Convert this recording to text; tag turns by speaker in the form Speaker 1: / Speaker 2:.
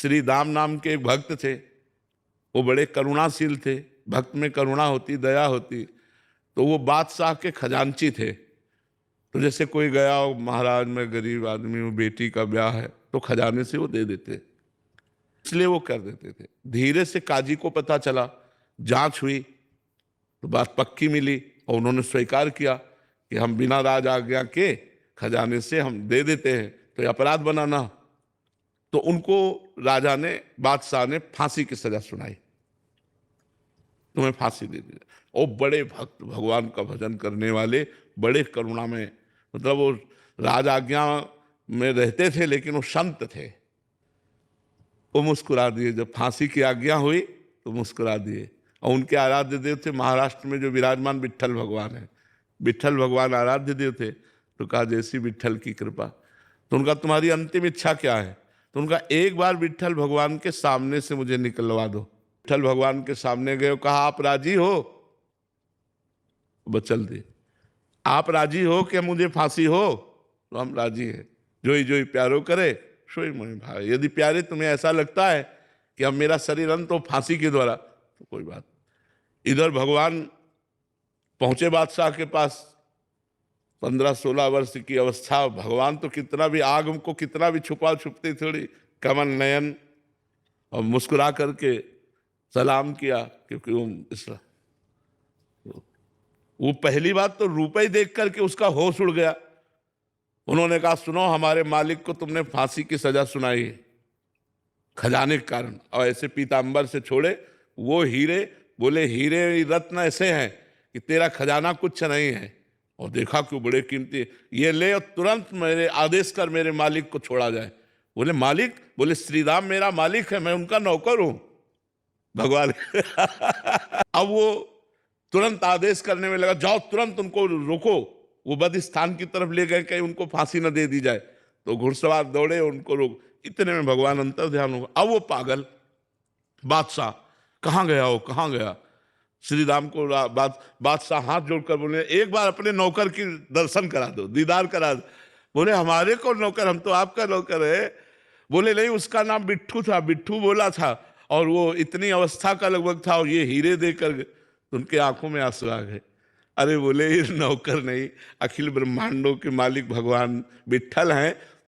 Speaker 1: श्री दाम नाम के एक भक्त थे, वो बड़े करुणाशील थे, भक्त में करुणा होती, दया होती। तो वो बादशाह के खजांची थे। तो जैसे कोई गया हो, महाराज मैं गरीब आदमी हूँ, बेटी का ब्याह है, तो खजाने से वो दे देते, इसलिए वो कर देते थे। धीरे से काजी को पता चला, जांच हुई तो बात पक्की मिली और उन्होंने स्वीकार किया कि हम बिना राज आज्ञा के खजाने से हम दे देते हैं, तो ये अपराध बनाना। तो उनको राजा ने, बादशाह ने फांसी की सजा सुनाई, तुम्हें फांसी दे दी। और बड़े भक्त, भगवान का भजन करने वाले, बड़े करुणा में, मतलब वो राज आज्ञा में रहते थे लेकिन वो संत थे। वो मुस्कुरा दिए, जब फांसी की आज्ञा हुई तो मुस्कुरा दिए। और उनके आराध्य देव थे महाराष्ट्र में जो विराजमान विट्ठल भगवान है, विट्ठल भगवान आराध्य देव थे। तो कहा जैसी विट्ठल की कृपा। तो उनका तुम्हारी अंतिम इच्छा क्या है? तो उनका एक बार विट्ठल भगवान के सामने से मुझे निकलवा दो। विट्ठल भगवान के सामने गए, कहा आप राजी हो? बचल दे, आप राजी हो कि मुझे फांसी हो? तो हम राजी हैं। जोई जोई प्यारो करे सोई मोहि भाई। यदि प्यारे तुम्हें ऐसा लगता है कि अब मेरा शरीर अंत हो फांसी के द्वारा, तो कोई बात। इधर भगवान पहुंचे बादशाह के पास, 15-16 वर्ष की अवस्था। भगवान तो कितना भी, आग को कितना भी छुपा छुपती थोड़ी, कमल नयन, और मुस्कुरा करके सलाम किया, क्योंकि वो पहली बात तो रूप ही देख करके उसका होश उड़ गया। उन्होंने कहा सुनो, हमारे मालिक को तुमने फांसी की सजा सुनाई है खजाने के कारण, और ऐसे पीतांबर से छोड़े वो हीरे। बोले हीरे रत्न ऐसे हैं कि तेरा खजाना कुछ नहीं है। और देखा क्यों बड़े कीमती, ये ले और तुरंत मेरे आदेश कर मेरे मालिक को छोड़ा जाए। बोले मालिक? बोले श्री राम मेरा मालिक है, मैं उनका नौकर हूं भगवान। अब वो तुरंत आदेश करने में लगा, जाओ तुरंत उनको रोको, वो बद स्थान की तरफ ले गए, कहीं उनको फांसी न दे दी जाए। तो घुड़सवार दौड़े, उनको रोक। इतने में भगवान अंतर ध्यान होगा। अब वो पागल बादशाह कहाँ गया हो, कहाँ गया? श्री राम को बादशाह हाथ जोड़कर बोले, एक बार अपने नौकर की दर्शन करा दो, दीदार करा दो। बोले हमारे को नौकर? हम तो आपका नौकर है। बोले नहीं, उसका नाम बिट्ठू था, बिट्ठू बोला था, और वो इतनी अवस्था का लगभग था, और ये हीरे देकर। तो उनके आंखों में आंसू आ गए। अरे बोले ये नौकर नहीं, अखिल ब्रह्मांडों के मालिक भगवान विट्ठल हैं।